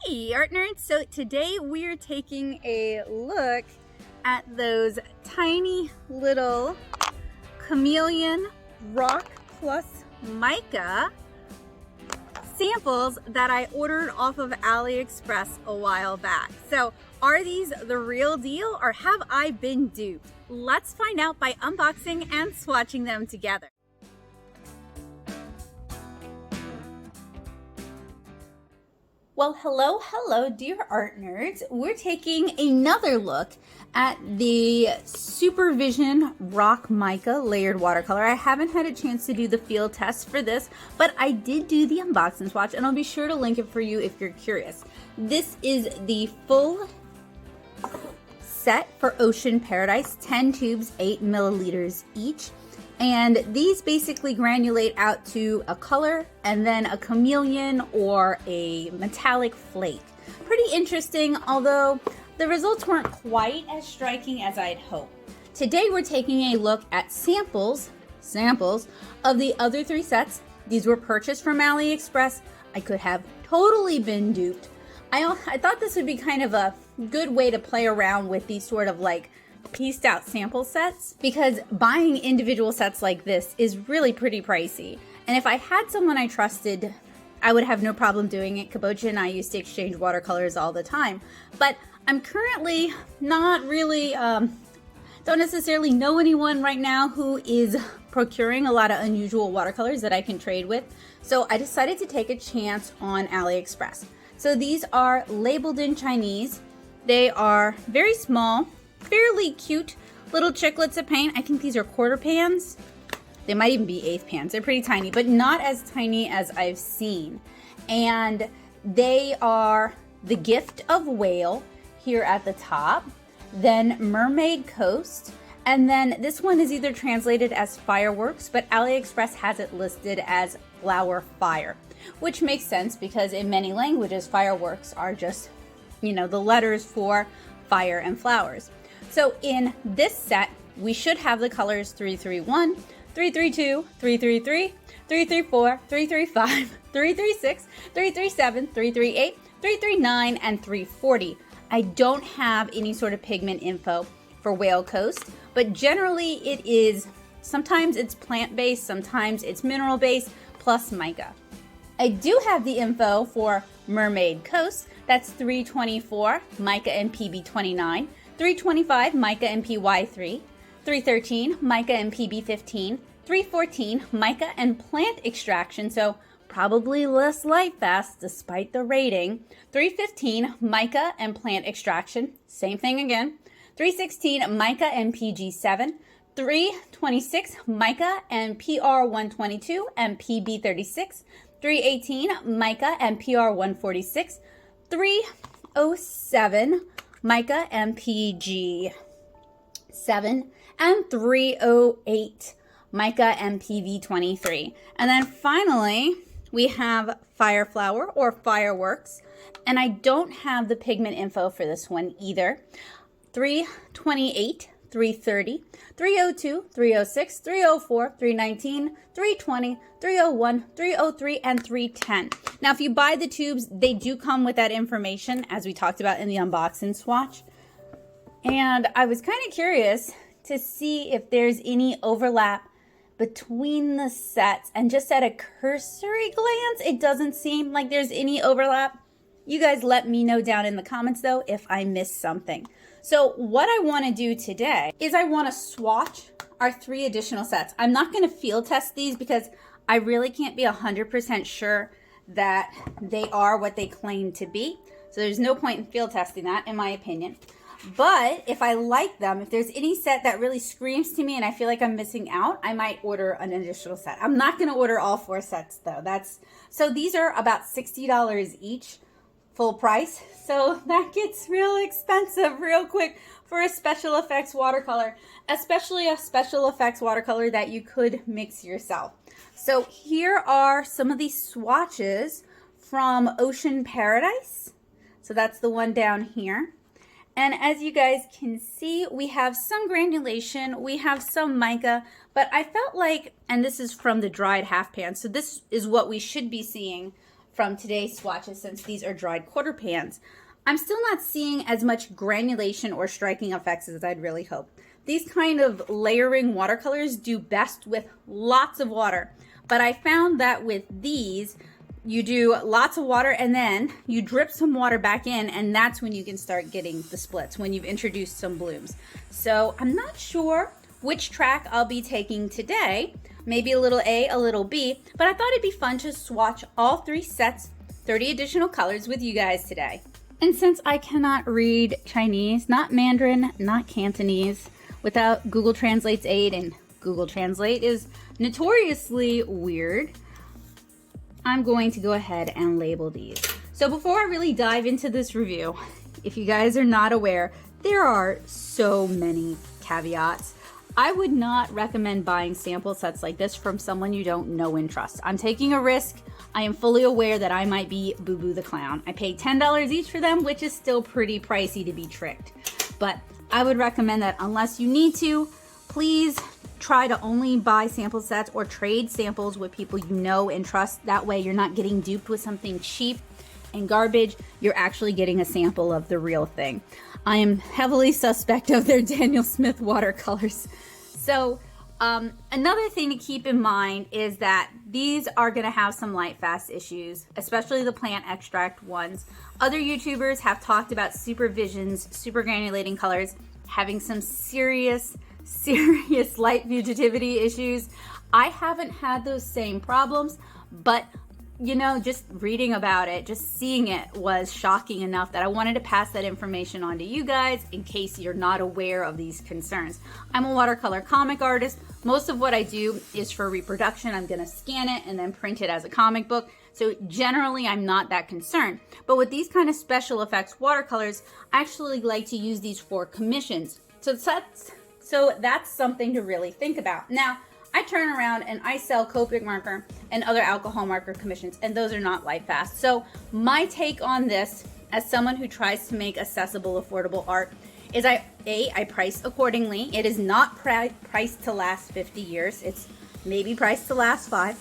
Hey art nerds! So today we're taking a look at those tiny little chameleon Rock+Mica samples that I ordered off of AliExpress a while back. So are these the real deal or have I been duped? Let's find out by unboxing and swatching them together. Well, hello, dear art nerds. We're taking another look at the Supervision Rock+Mica layered watercolor. I haven't had a chance to do the field test for this, but I did do the unboxing swatch, and I'll be sure to link it for you if you're curious. This is the full set for Ocean Paradise, 10 tubes, 8 milliliters each. And these basically granulate out to a color and then a chameleon or a metallic flake. Pretty interesting, although the results weren't quite as striking as I'd hoped. Today we're taking a look at samples of the other three sets. These were purchased from AliExpress. I could have totally been duped. I thought this would be kind of a good way to play around with these sort of like pieced out sample sets, because buying individual sets like this is really pretty pricey. And if I had someone I trusted, I would have no problem doing it. Kabocha and I used to exchange watercolors all the time. But I'm currently not really, don't necessarily know anyone right now who is procuring a lot of unusual watercolors that I can trade with. So I decided to take a chance on AliExpress. So these are labeled in Chinese. They are very small, fairly cute little chiclets of paint. I think these are quarter pans. They might even be eighth pans. They're pretty tiny, but not as tiny as I've seen. And they are the Gift of Whale here at the top, then Mermaid Coast, and then this one is either translated as fireworks, but AliExpress has it listed as flower fire, which makes sense because in many languages, fireworks are just, you know, the letters for fire and flowers. So in this set, we should have the colors 331, 332, 333, 334, 335, 336, 337, 338, 339, and 340. I don't have any sort of pigment info for Whale Coast, but generally it is, sometimes it's plant-based, sometimes it's mineral-based, plus mica. I do have the info for Mermaid Coast. That's 324, mica and PB29. 325, mica and PY3, 313, mica and PB15, 314, mica and plant extraction, so probably less light fast despite the rating, 315, mica and plant extraction, same thing again, 316, mica and PG7, 326, mica and PR122 and PB36, 318, mica and PR146, 307, mica MPG 7, and 308 mica MPV 23. And then finally we have Fireflower or Fireworks, and I don't have the pigment info for this one either. 328, 330, 302, 306, 304, 319, 320, 301, 303, and 310. Now, if you buy the tubes, they do come with that information, as we talked about in the unboxing swatch. And I was kind of curious to see if there's any overlap between the sets. And just at a cursory glance, it doesn't seem like there's any overlap. You guys let me know down in the comments, though, if I missed something. So what I want to do today is I want to swatch our three additional sets. I'm not going to field test these because I really can't be 100% sure that they are what they claim to be. So there's no point in field testing that, in my opinion. But if I like them, if there's any set that really screams to me and I feel like I'm missing out, I might order an additional set. I'm not going to order all four sets though. So these are about $60 each, full price. So that gets real expensive real quick for a special effects watercolor, especially a special effects watercolor that you could mix yourself. So here are some of these swatches from Ocean Paradise. So that's the one down here. And as you guys can see, we have some granulation, we have some mica, but I felt like, and this is from the dried half pan, so this is what we should be seeing from today's swatches, since these are dried quarter pans, I'm still not seeing as much granulation or striking effects as I'd really hope. These kind of layering watercolors do best with lots of water, but I found that with these, you do lots of water and then you drip some water back in, and that's when you can start getting the splits, when you've introduced some blooms. So I'm not sure which track I'll be taking today, maybe a little A, a little B, but I thought it'd be fun to swatch all 3 sets, 30 additional colors with you guys today. And since I cannot read Chinese, not Mandarin, not Cantonese, without Google Translate's aid, and Google Translate is notoriously weird, I'm going to go ahead and label these. So before I really dive into this review, if you guys are not aware, there are so many caveats. I would not recommend buying sample sets like this from someone you don't know and trust. I'm taking a risk. I am fully aware that I might be Boo Boo the Clown. I paid $10 each for them, which is still pretty pricey to be tricked. But I would recommend that unless you need to, please try to only buy sample sets or trade samples with people you know and trust. That way you're not getting duped with something cheap and garbage. You're actually getting a sample of the real thing. I am heavily suspect of their Daniel Smith watercolors. So another thing to keep in mind is that these are going to have some light fast issues, especially the plant extract ones. Other YouTubers have talked about Supervision's super granulating colors having some serious light fugitivity issues. I haven't had those same problems, but you know, just reading about it, just seeing it was shocking enough that I wanted to pass that information on to you guys in case you're not aware of these concerns. I'm a watercolor comic artist. Most of what I do is for reproduction. I'm gonna scan it and then print it as a comic book. So generally I'm not that concerned. But with these kind of special effects watercolors, I actually like to use these for commissions. So that's something to really think about. Now, I turn around and I sell Copic marker and other alcohol marker commissions, and those are not light fast. So my take on this, as someone who tries to make accessible, affordable art, is I price accordingly. It is not priced to last 50 years. It's maybe priced to last 5.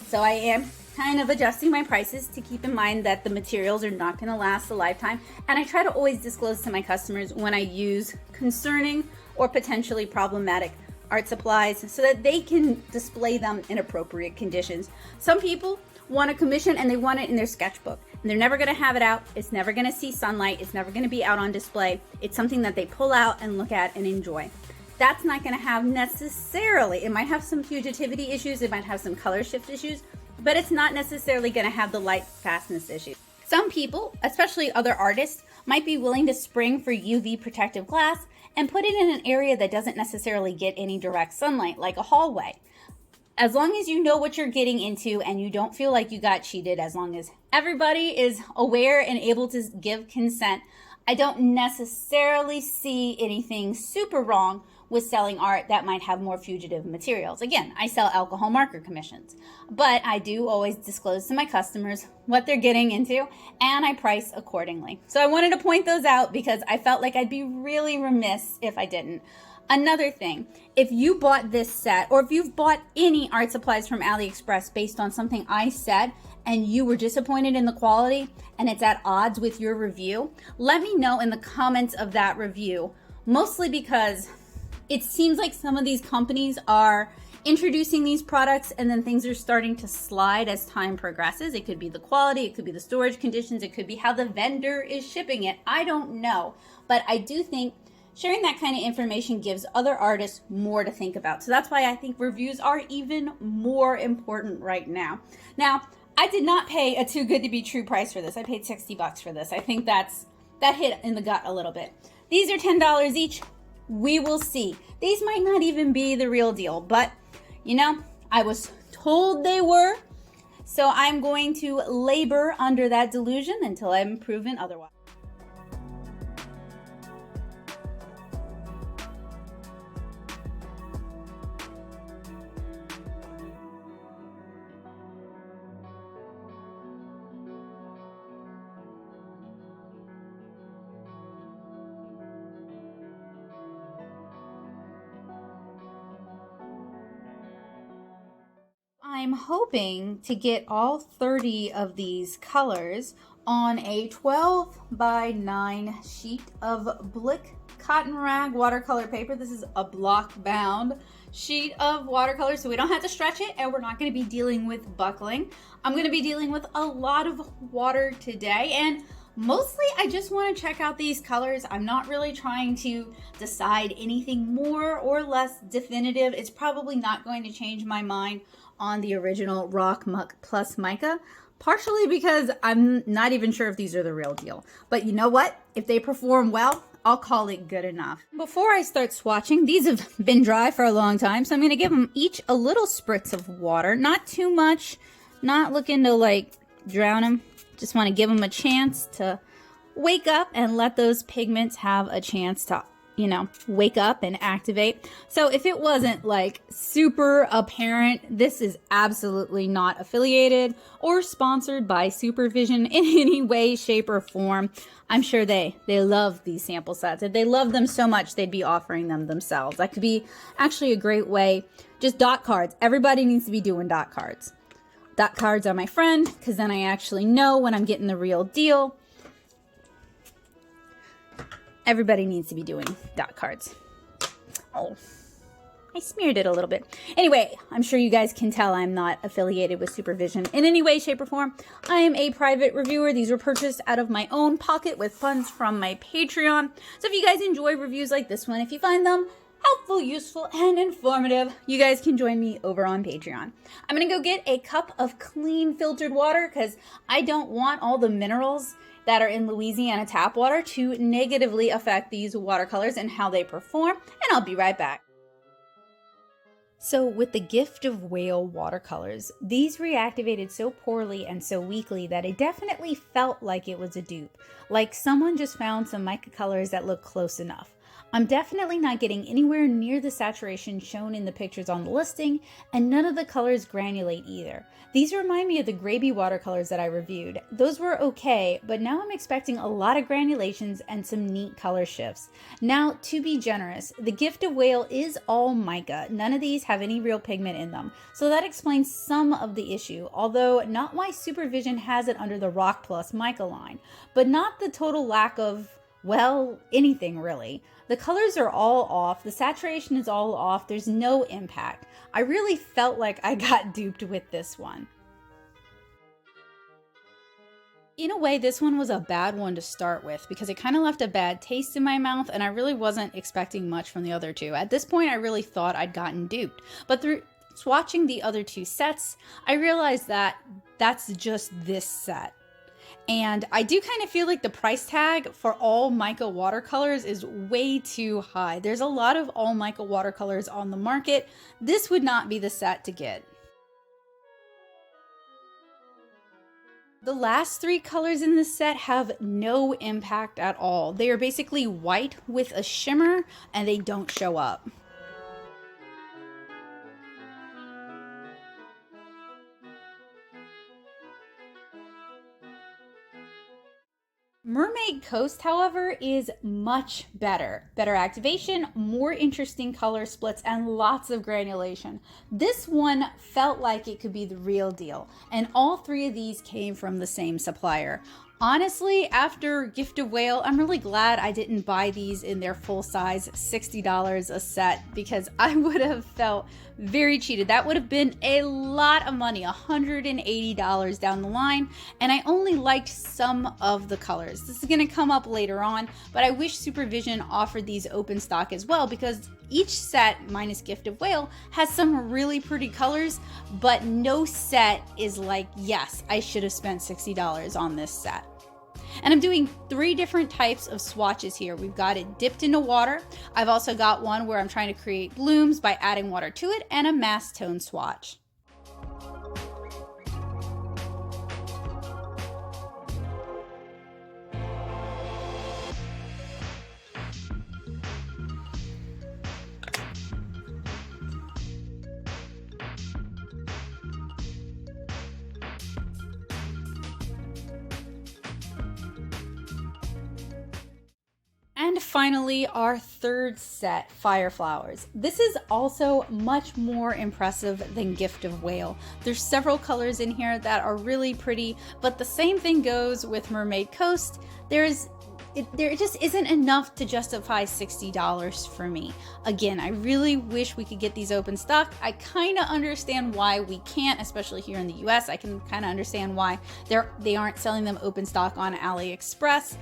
So I am kind of adjusting my prices to keep in mind that the materials are not going to last a lifetime. And I try to always disclose to my customers when I use concerning or potentially problematic art supplies so that they can display them in appropriate conditions. Some people want a commission and they want it in their sketchbook, and they're never going to have it out. It's never going to see sunlight. It's never going to be out on display. It's something that they pull out and look at and enjoy. That's not going to have necessarily, it might have some fugitivity issues, it might have some color shift issues, but it's not necessarily going to have the light fastness issues. Some people, especially other artists, might be willing to spring for UV protective glass and put it in an area that doesn't necessarily get any direct sunlight, like a hallway. As long as you know what you're getting into and you don't feel like you got cheated, as long as everybody is aware and able to give consent, I don't necessarily see anything super wrong with selling art that might have more fugitive materials. Again, I sell alcohol marker commissions, but I do always disclose to my customers what they're getting into, and I price accordingly. So I wanted to point those out because I felt like I'd be really remiss if I didn't. Another thing, if you bought this set, or if you've bought any art supplies from AliExpress based on something I said, and you were disappointed in the quality, and it's at odds with your review, let me know in the comments of that review, mostly because it seems like some of these companies are introducing these products and then things are starting to slide as time progresses. It could be the quality, it could be the storage conditions, it could be how the vendor is shipping it. I don't know, but I do think sharing that kind of information gives other artists more to think about. So that's why I think reviews are even more important right now. Now, I did not pay a too good to be true price for this. I paid $60 for this. I think that hit in the gut a little bit. These are $10 each. We will see. These might not even be the real deal, but you know, I was told they were, so I'm going to labor under that delusion until I'm proven otherwise. I'm hoping to get all 30 of these colors on a 12 by 9 sheet of Blick cotton rag watercolor paper. This is a block bound sheet of watercolor, so we don't have to stretch it, and we're not going to be dealing with buckling. I'm going to be dealing with a lot of water today, and mostly I just want to check out these colors. I'm not really trying to decide anything more or less definitive. It's probably not going to change my mind on the original Rock+Mica, partially because I'm not even sure if these are the real deal. But you know what? If they perform well, I'll call it good enough. Before I start swatching, these have been dry for a long time, so I'm going to give them each a little spritz of water. Not too much, not looking to like drown them. Just want to give them a chance to wake up and let those pigments have a chance to, you know, wake up and activate. So if it wasn't like super apparent, this is absolutely not affiliated or sponsored by Supervision in any way, shape, or form. I'm sure they love these sample sets. If they love them so much, they'd be offering them themselves. That could be actually a great way. Just dot cards. Everybody needs to be doing dot cards. Dot cards are my friend, because then I actually know when I'm getting the real deal. Everybody needs to be doing dot cards. Oh, I smeared it a little bit. Anyway, I'm sure you guys can tell I'm not affiliated with Supervision in any way, shape, or form. I am a private reviewer. These were purchased out of my own pocket with funds from my Patreon. So if you guys enjoy reviews like this one, if you find them helpful, useful, and informative, you guys can join me over on Patreon. I'm gonna go get a cup of clean filtered water because I don't want all the minerals that are in Louisiana tap water to negatively affect these watercolors and how they perform, and I'll be right back. So with the Gift of Whale watercolors, these reactivated so poorly and so weakly that it definitely felt like it was a dupe, like someone just found some mica colors that look close enough. I'm definitely not getting anywhere near the saturation shown in the pictures on the listing, and none of the colors granulate either. These remind me of the Grabie watercolors that I reviewed. Those were okay, but now I'm expecting a lot of granulations and some neat color shifts. Now, to be generous, the Gift of Whale is all mica. None of these have any real pigment in them, so that explains some of the issue, although not why Supervision has it under the Rock+Mica line, but not the total lack of, well, anything really. The colors are all off, the saturation is all off, there's no impact. I really felt like I got duped with this one. In a way, this one was a bad one to start with because it kind of left a bad taste in my mouth, and I really wasn't expecting much from the other two. At this point, I really thought I'd gotten duped, but through swatching the other two sets, I realized that that's just this set. And I do kind of feel like the price tag for all mica watercolors is way too high. There's a lot of all mica watercolors on the market. This would not be the set to get. The last three colors in this set have no impact at all. They are basically white with a shimmer and they don't show up. Mermaid Coast, however, is much better. Better activation, more interesting color splits, and lots of granulation. This one felt like it could be the real deal, and all three of these came from the same supplier. Honestly, after Gift of Whale, I'm really glad I didn't buy these in their full size $60 a set because I would have felt very cheated. That would have been a lot of money, $180 down the line, and I only liked some of the colors. This is going to come up later on, but I wish Supervision offered these open stock as well because each set, minus Gift of Whale, has some really pretty colors, but no set is like, yes, I should have spent $60 on this set. And I'm doing 3 different types of swatches here. We've got it dipped into water. I've also got one where I'm trying to create blooms by adding water to it, and a mass tone swatch. And And finally, our third set, Fire Flowers. This is also much more impressive than Gift of Whale. There's several colors in here that are really pretty, but the same thing goes with Mermaid Coast. There just isn't enough to justify $60 for me. Again, I really wish we could get these open stock. I kind of understand why we can't, especially here in the US. I can kind of understand why they aren't selling them open stock on AliExpress,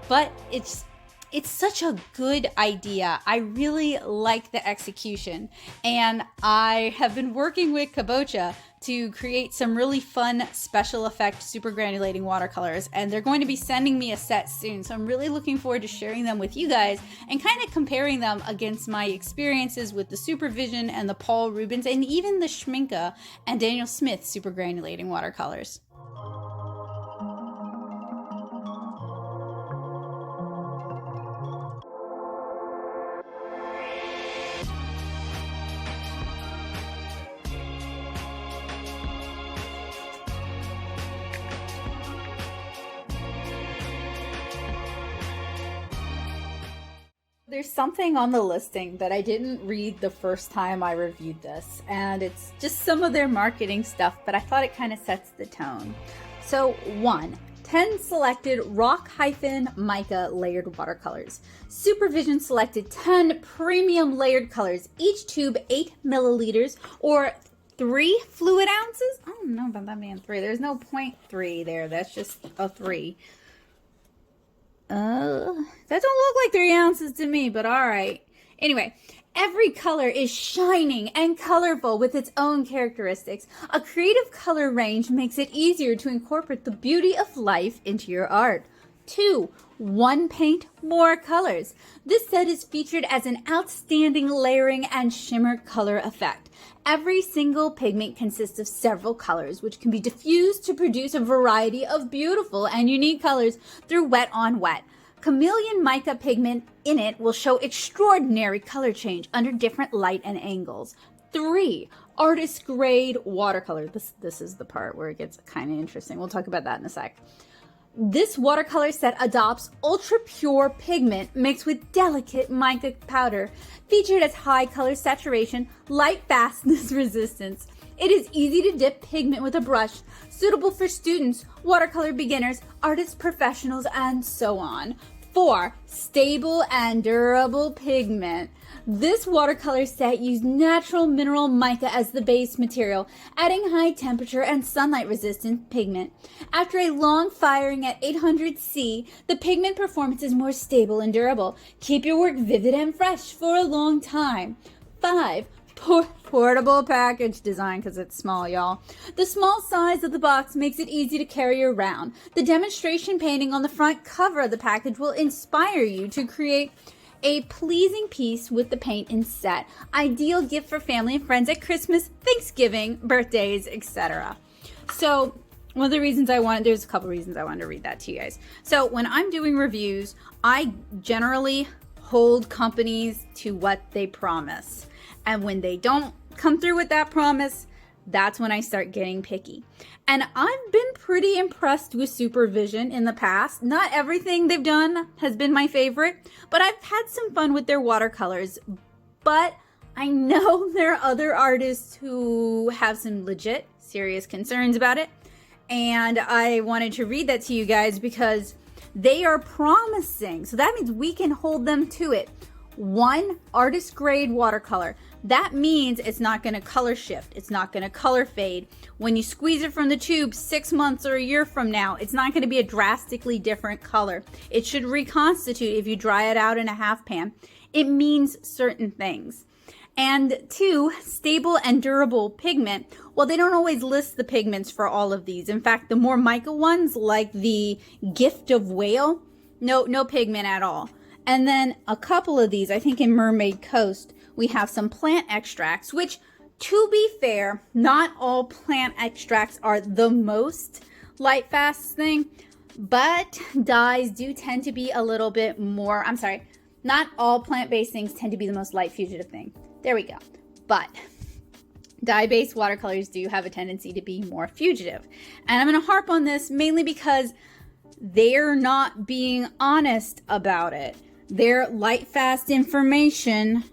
but it's such a good idea. I really like the execution, and I have been working with Kabocha to create some really fun special effect super granulating watercolors, and they're going to be sending me a set soon. So I'm really looking forward to sharing them with you guys and kind of comparing them against my experiences with the Supervision and the Paul Rubens and even the Rock+Mica and Daniel Smith super granulating watercolors. There's something on the listing that I didn't read the first time I reviewed this, and it's just some of their marketing stuff, but I thought it kind of sets the tone. So 1, 10 selected Rock+Mica layered watercolors. Supervision selected 10 premium layered colors, each tube 8 milliliters or 3 fluid ounces. I don't know about that being 3. There's no 0.3 there. That's just a 3. That don't look like 3 ounces to me, but all right. Anyway, every color is shining and colorful with its own characteristics. A creative color range makes it easier to incorporate the beauty of life into your art. 2, 1 paint, more colors. This set is featured as an outstanding layering and shimmer color effect. Every single pigment consists of several colors, which can be diffused to produce a variety of beautiful and unique colors through wet on wet. Chameleon mica pigment in it will show extraordinary color change under different light and angles. 3, artist grade watercolor. This is the part where it gets kind of interesting. We'll talk about that in a sec. This watercolor set adopts ultra pure pigment mixed with delicate mica powder, featured as high color saturation, light fastness resistance. It is easy to dip pigment with a brush, suitable for students, watercolor beginners, artists, professionals, and so on. 4, stable and durable pigment. This watercolor set used natural mineral mica as the base material, adding high temperature and sunlight resistant pigment. After a long firing at 800 C, the pigment performance is more stable and durable. Keep your work vivid and fresh for a long time. 5, portable package design, because it's small, y'all. The small size of the box makes it easy to carry around. The demonstration painting on the front cover of the package will inspire you to create a pleasing piece with the paint in set. Ideal gift for family and friends at Christmas, Thanksgiving, birthdays, etc. So one of the reasons there's a couple reasons I wanted to read that to you guys. So when I'm doing reviews, I generally hold companies to what they promise. And when they don't come through with that promise, that's when I start getting picky. And I've been pretty impressed with Supervision in the past. Not everything they've done has been my favorite, but I've had some fun with their watercolors. But I know there are other artists who have some legit, serious concerns about it. And I wanted to read that to you guys because they are promising. So that means we can hold them to it. 1, artist grade watercolor. That means it's not going to color shift. It's not going to color fade. When you squeeze it from the tube 6 months or a year from now, it's not going to be a drastically different color. It should reconstitute if you dry it out in a half pan. It means certain things. And 2, stable and durable pigment. Well, they don't always list the pigments for all of these. In fact, the more mica ones, like the Gift of Whale, no pigment at all. And then a couple of these, I think in Mermaid Coast, we have some plant extracts, which, to be fair, not all plant extracts are the most light fast thing, but dyes do tend to be a little bit more, not all plant-based things tend to be the most light fugitive thing. There we go. But dye-based watercolors do have a tendency to be more fugitive. And I'm going to harp on this mainly because they're not being honest about it. their light fast information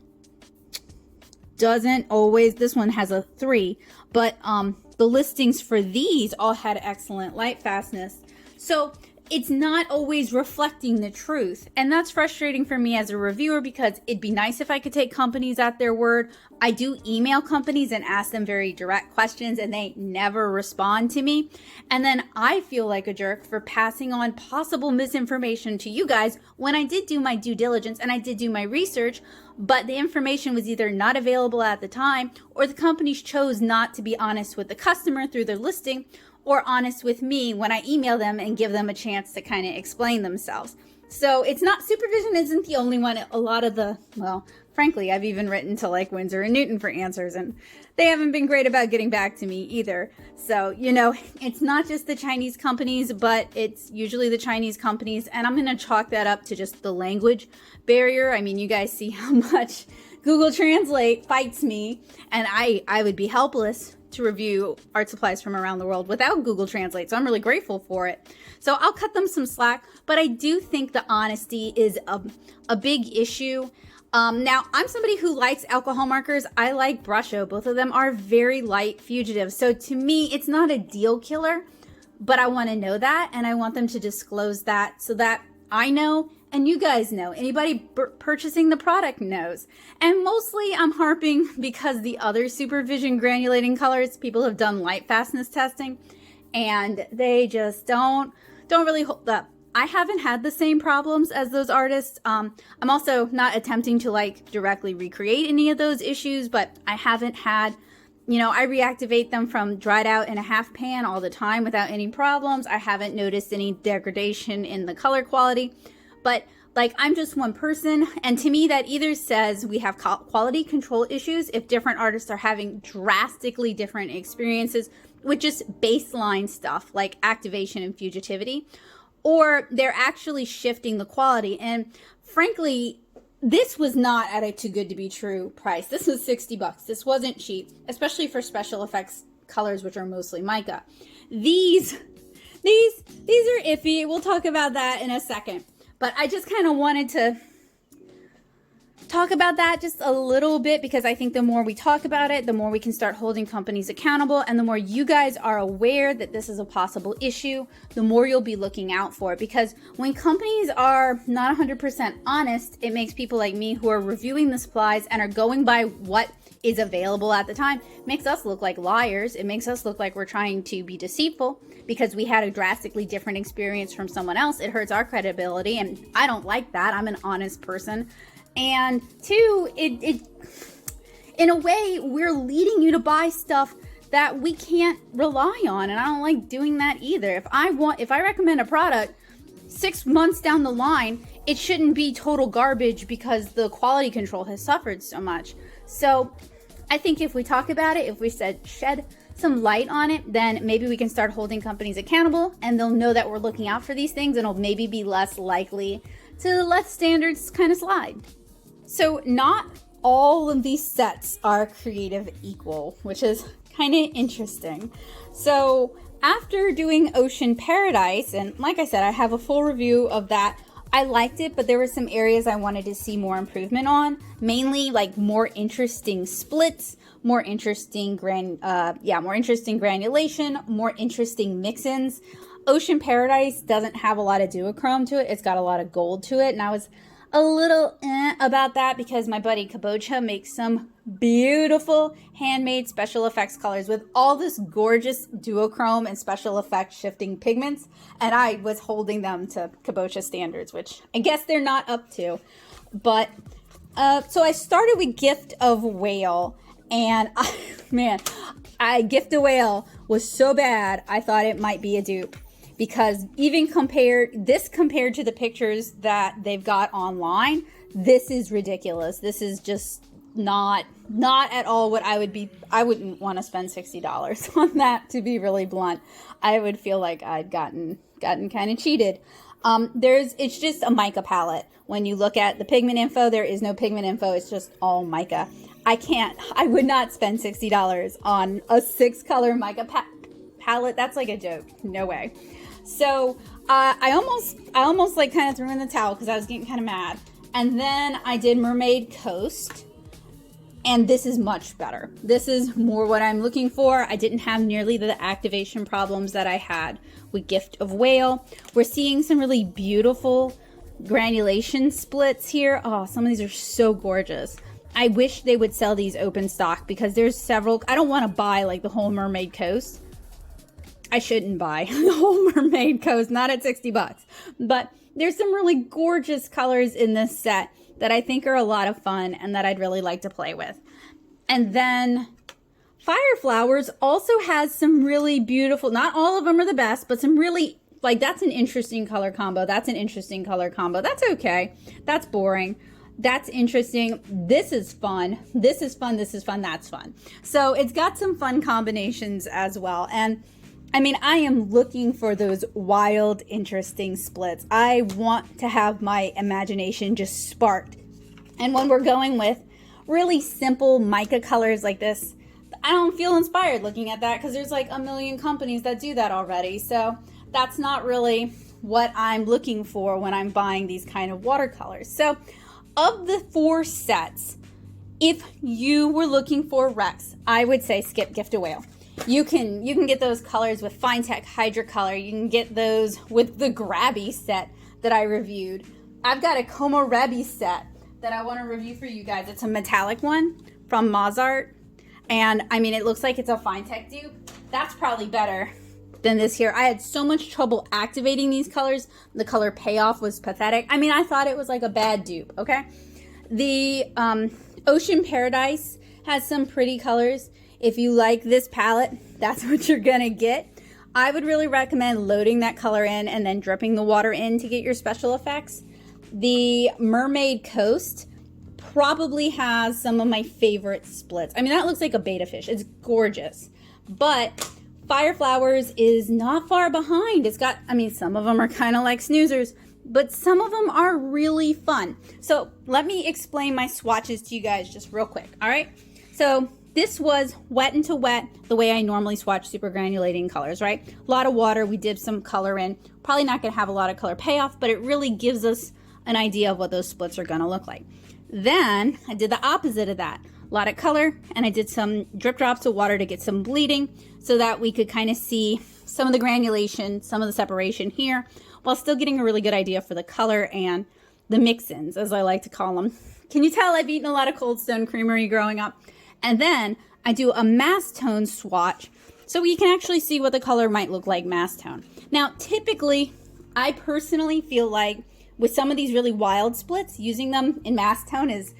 doesn't always, this one has a 3, but the listings for these all had excellent light fastness. So it's not always reflecting the truth. And that's frustrating for me as a reviewer, because it'd be nice if I could take companies at their word. I do email companies and ask them very direct questions, and they never respond to me. And then I feel like a jerk for passing on possible misinformation to you guys when I did do my due diligence and I did do my research, but the information was either not available at the time, or the companies chose not to be honest with the customer through their listing, or honest with me when I email them and give them a chance to kind of explain themselves. So it's not, Supervision isn't the only one. A lot of the, well, frankly, I've even written to like Winsor and Newton for answers, and they haven't been great about getting back to me either. So, you know, it's not just the Chinese companies, but it's usually the Chinese companies. And I'm going to chalk that up to just the language barrier. I mean, you guys see how much Google Translate fights me, and I would be helpless to review art supplies from around the world without Google Translate. So I'm really grateful for it. So I'll cut them some slack, but I do think the honesty is a big issue. Now, I'm somebody who likes alcohol markers. I like Brusho. Both of them are very light fugitive. So to me, it's not a deal killer, but I want to know that, and I want them to disclose that so that I know and you guys know. Anybody purchasing the product knows. And mostly I'm harping because the other Supervision granulating colors, people have done light fastness testing, and they just don't really hold up. I haven't had the same problems as those artists. I'm also not attempting to like directly recreate any of those issues, but I haven't had, you know, I reactivate them from dried out in a half pan all the time without any problems. I haven't noticed any degradation in the color quality, but like, I'm just one person, and to me that either says we have quality control issues if different artists are having drastically different experiences with just baseline stuff like activation and fugitivity, or they're actually shifting the quality. And frankly, this was not at a too good to be true price. This was $60. This wasn't cheap, especially for special effects colors, which are mostly mica. These are iffy. We'll talk about that in a second. But I just kind of wanted to talk about that just a little bit, because I think the more we talk about it, the more we can start holding companies accountable, and the more you guys are aware that this is a possible issue, the more you'll be looking out for it. Because when companies are not 100% honest, it makes people like me who are reviewing the supplies and are going by what is available at the time, makes us look like liars. It makes us look like we're trying to be deceitful because we had a drastically different experience from someone else. It hurts our credibility, and I don't like that. I'm an honest person. And two, it in a way, we're leading you to buy stuff that we can't rely on, and I don't like doing that either. If I recommend a product 6 months down the line, it shouldn't be total garbage because the quality control has suffered so much. So I think if we talk about it, if we shed some light on it, then maybe we can start holding companies accountable, and they'll know that we're looking out for these things, and it'll maybe be less likely to let standards kind of slide. So not all of these sets are creative equal, which is kind of interesting. So after doing Ocean Paradise, and like I said, I have a full review of that. I liked it, but there were some areas I wanted to see more improvement on, mainly like more interesting splits, more interesting granulation, more interesting mix-ins. Ocean Paradise doesn't have a lot of duochrome to it. It's got a lot of gold to it, and I was a little about that because my buddy Kabocha makes some beautiful handmade special effects colors with all this gorgeous duochrome and special effects shifting pigments, and I was holding them to Kabocha standards, which I guess they're not up to. But so I started with Gift of Whale, and Gift of Whale was so bad I thought it might be a dupe. Because even compared to the pictures that they've got online, this is ridiculous. This is just not at all what I wouldn't want to spend $60 on that, to be really blunt. I would feel like I'd gotten kind of cheated. It's just a mica palette. When you look at the pigment info, there is no pigment info. It's just all mica. I would not spend $60 on a 6-color mica palette. That's like a joke. No way. So I almost like kind of threw in the towel because I was getting kind of mad. And then I did Mermaid Coast. And this is much better. This is more what I'm looking for. I didn't have nearly the activation problems that I had with Gift of Whale. We're seeing some really beautiful granulation splits here. Oh, some of these are so gorgeous. I wish they would sell these open stock because there's several. I don't want to buy like the whole Mermaid Coast. I shouldn't buy the whole Mermaid Coast, not at 60 bucks. But there's some really gorgeous colors in this set that I think are a lot of fun and that I'd really like to play with. And then Fire Flowers also has some really beautiful, not all of them are the best, but some really, like that's an interesting color combo. That's an interesting color combo. That's okay. That's boring. That's interesting. This is fun. This is fun. This is fun. That's fun. So it's got some fun combinations as well. And I mean, I am looking for those wild, interesting splits. I want to have my imagination just sparked. And when we're going with really simple mica colors like this, I don't feel inspired looking at that because there's like a million companies that do that already. So that's not really what I'm looking for when I'm buying these kind of watercolors. So of the 4 sets, if you were looking for Rex, I would say skip Gift of Whale. You can get those colors with Fine Tech Hydrocolor. You can get those with the Grabie set that I reviewed. I've got a Como Rebby set that I want to review for you guys. It's a metallic one from Mozart. And I mean, it looks like it's a Fine Tech dupe. That's probably better than this here. I had so much trouble activating these colors. The color payoff was pathetic. I mean, I thought it was like a bad dupe, okay? The Ocean Paradise has some pretty colors. If you like this palette, that's what you're gonna get. I would really recommend loading that color in and then dripping the water in to get your special effects. The Mermaid Coast probably has some of my favorite splits. I mean, that looks like a betta fish. It's gorgeous. But Fire Flowers is not far behind. It's got, I mean, some of them are kind of like snoozers, but some of them are really fun. So let me explain my swatches to you guys just real quick, all right? So this was wet into wet, the way I normally swatch super granulating colors, right? A lot of water, we dipped some color in. Probably not gonna have a lot of color payoff, but it really gives us an idea of what those splits are gonna look like. Then I did the opposite of that. A lot of color, and I did some drip drops of water to get some bleeding so that we could kind of see some of the granulation, some of the separation here, while still getting a really good idea for the color and the mix-ins, as I like to call them. Can you tell I've eaten a lot of Cold Stone Creamery growing up? And then I do a mass tone swatch so you can actually see what the color might look like mass tone. Now, typically, I personally feel like with some of these really wild splits, using them in mass tone is,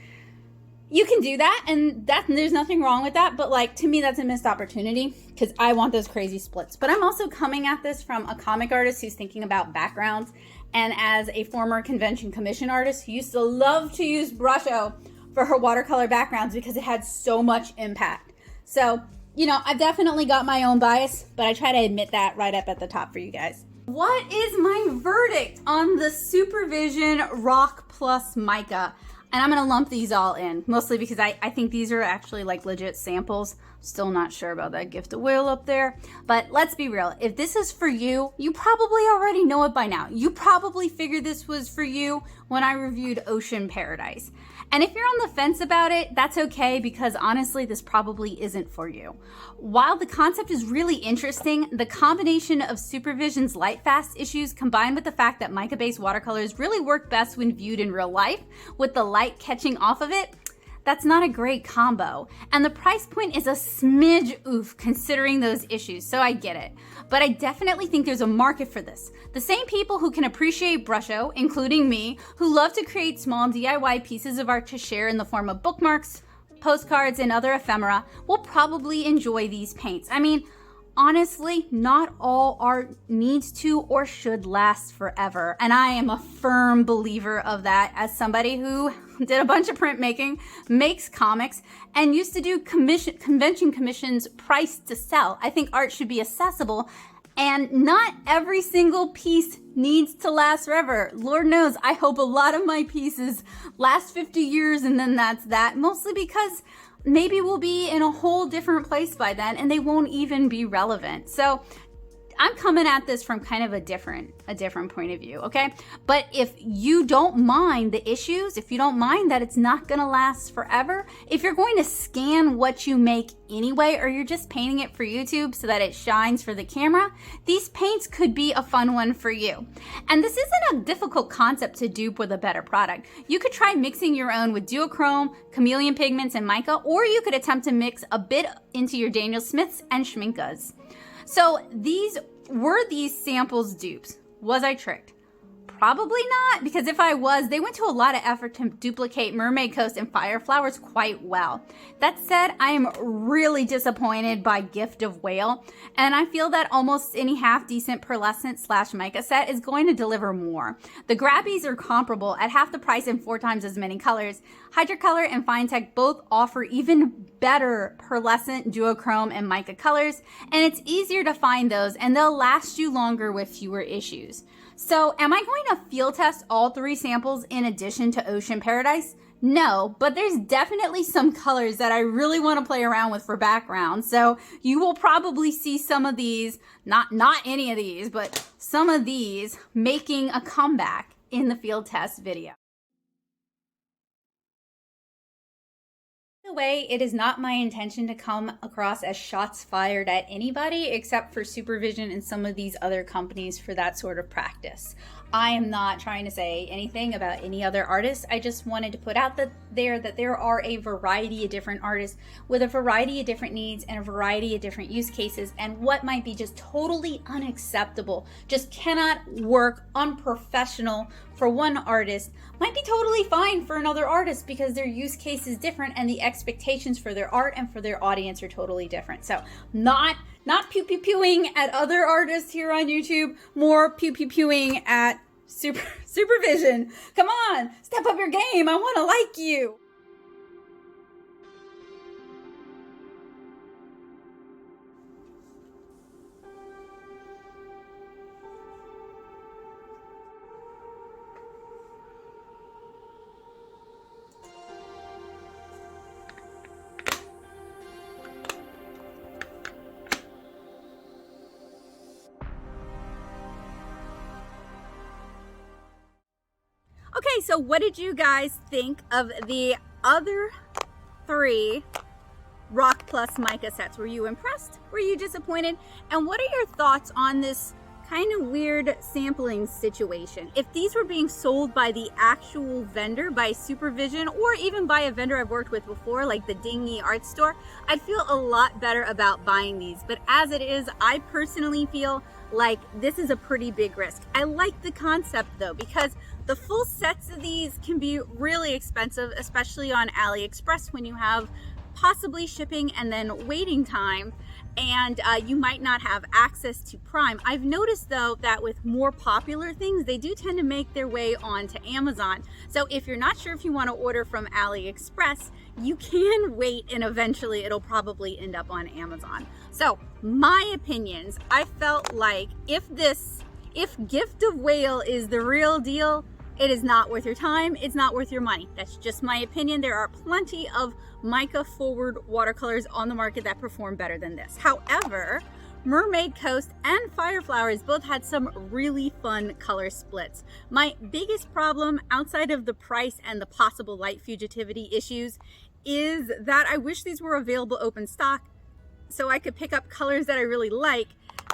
you can do that, and there's nothing wrong with that, but like, to me, that's a missed opportunity because I want those crazy splits. But I'm also coming at this from a comic artist who's thinking about backgrounds, and as a former convention commission artist who used to love to use Brusho for her watercolor backgrounds because it had so much impact. So, you know, I've definitely got my own bias, but I try to admit that right up at the top for you guys. What is my verdict on the Supervision Rock+Mica? And I'm gonna lump these all in, mostly because I think these are actually like legit samples. Still not sure about that Gift of Whale up there, but let's be real. If this is for you, you probably already know it by now. You probably figured this was for you when I reviewed Ocean Paradise. And if you're on the fence about it, that's okay, because honestly, this probably isn't for you. While the concept is really interesting, the combination of Supervision's light fast issues combined with the fact that mica-based watercolors really work best when viewed in real life, with the light catching off of it, that's not a great combo. And the price point is a smidge oof considering those issues, so I get it. But I definitely think there's a market for this. The same people who can appreciate Brusho, including me, who love to create small DIY pieces of art to share in the form of bookmarks, postcards, and other ephemera, will probably enjoy these paints. I mean, honestly, not all art needs to or should last forever. And I am a firm believer of that as somebody who did a bunch of printmaking, makes comics, and used to do convention commissions priced to sell. I think art should be accessible, and not every single piece needs to last forever. Lord knows, I hope a lot of my pieces last 50 years and then that's that, mostly because maybe we'll be in a whole different place by then and they won't even be relevant. So I'm coming at this from kind of a different point of view, okay? But if you don't mind the issues, if you don't mind that it's not gonna last forever, if you're going to scan what you make anyway, or you're just painting it for YouTube so that it shines for the camera, these paints could be a fun one for you. And this isn't a difficult concept to dupe with a better product. You could try mixing your own with duochrome, chameleon pigments, and mica, or you could attempt to mix a bit into your Daniel Smiths and Schminkas. So were these samples dupes? Was I tricked? Probably not, because if I was, they went to a lot of effort to duplicate Mermaid Coast and Fire Flowers quite well. That said, I am really disappointed by Gift of Whale, and I feel that almost any half-decent pearlescent / mica set is going to deliver more. The Grabies are comparable at half the price and 4 times as many colors. Hydrocolor and Finetech both offer even better pearlescent, duochrome, and mica colors, and it's easier to find those, and they'll last you longer with fewer issues. So am I going to field test all 3 samples in addition to Ocean Paradise? No, but there's definitely some colors that I really want to play around with for background. So you will probably see some of these, not any of these, but some of these making a comeback in the field test video. By the way, it is not my intention to come across as shots fired at anybody except for Supervision and some of these other companies for that sort of practice. I am not trying to say anything about any other artists. I just wanted to put out that there are a variety of different artists with a variety of different needs and a variety of different use cases, and what might be just totally unacceptable, just cannot work, unprofessional for one artist, might be totally fine for another artist because their use case is different and the expectations for their art and for their audience are totally different. So not pew-pew-pewing at other artists here on YouTube, more pew-pew-pewing at Supervision. Come on, step up your game. I want to like you. Okay, so what did you guys think of the other 3 Rock+Mica sets? Were you impressed? Were you disappointed? And what are your thoughts on this kind of weird sampling situation? If these were being sold by the actual vendor, by Supervision, or even by a vendor I've worked with before, like the Dingy Art Store, I'd feel a lot better about buying these. But as it is, I personally feel like this is a pretty big risk. I like the concept though, because the full sets of these can be really expensive, especially on AliExpress when you have possibly shipping and then waiting time, and you might not have access to Prime. I've noticed though that with more popular things, they do tend to make their way onto Amazon. So if you're not sure if you want to order from AliExpress, you can wait and eventually it'll probably end up on Amazon. So my opinions, I felt like if Gift of Whale is the real deal, it is not worth your time, it's not worth your money. That's just my opinion. There are plenty of mica forward watercolors on the market that perform better than this. However, Mermaid Coast and Fire Flowers both had some really fun color splits. My biggest problem outside of the price and the possible light fugitivity issues is that I wish these were available open stock so I could pick up colors that I really like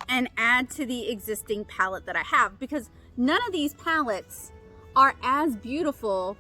and add to the existing palette that I have, because none of these palettes are as beautiful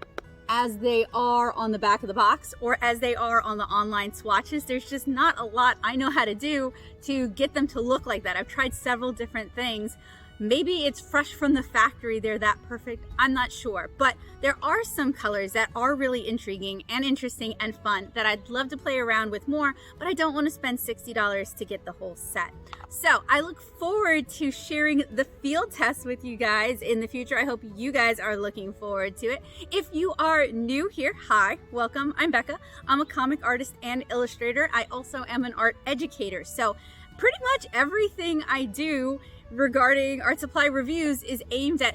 as they are on the back of the box or as they are on the online swatches. There's just not a lot I know how to do to get them to look like that. I've tried several different things. Maybe it's fresh from the factory, they're that perfect, I'm not sure. But there are some colors that are really intriguing and interesting and fun that I'd love to play around with more, but I don't want to spend $60 to get the whole set. So I look forward to sharing the field test with you guys in the future. I hope you guys are looking forward to it. If you are new here, hi, welcome, I'm Becca. I'm a comic artist and illustrator. I also am an art educator. So pretty much everything I do regarding art supply reviews is aimed at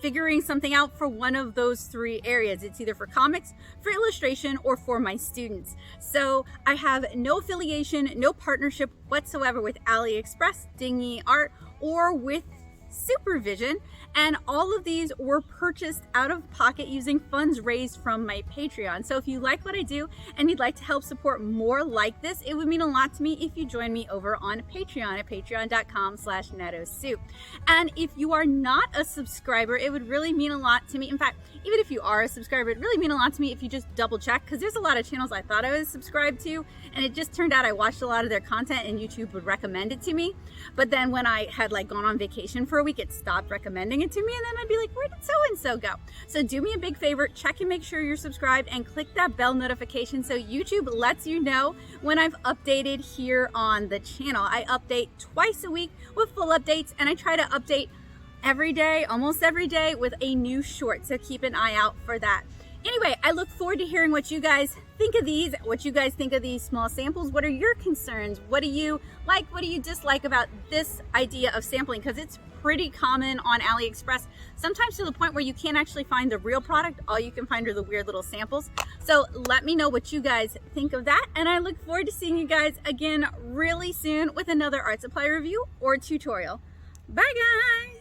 figuring something out for one of those 3 areas. It's either for comics, for illustration, or for my students. So I have no affiliation, no partnership whatsoever with AliExpress, Dingy Art, or with Supervision, and all of these were purchased out of pocket using funds raised from my Patreon. So if you like what I do and you'd like to help support more like this, it would mean a lot to me if you join me over on Patreon at patreon.com/nettosoup. And if you are not a subscriber, it would really mean a lot to me. In fact, even if you are a subscriber, it really mean a lot to me if you just double check, because there's a lot of channels I thought I was subscribed to, and it just turned out I watched a lot of their content and YouTube would recommend it to me. But then when I had like gone on vacation for a week, it stopped recommending it to me, and then I'd be like, where did so-and-so go? So do me a big favor, check and make sure you're subscribed and click that bell notification so YouTube lets you know when I've updated here on the channel. I update twice a week with full updates, and I try to update every day, almost every day, with a new short, so keep an eye out for that. Anyway, I look forward to hearing what you guys think of these, what you guys think of these small samples. What are your concerns? What do you like? What do you dislike about this idea of sampling? Because it's pretty common on AliExpress, sometimes to the point where you can't actually find the real product. All you can find are the weird little samples. So let me know what you guys think of that, and I look forward to seeing you guys again really soon with another art supply review or tutorial. Bye guys!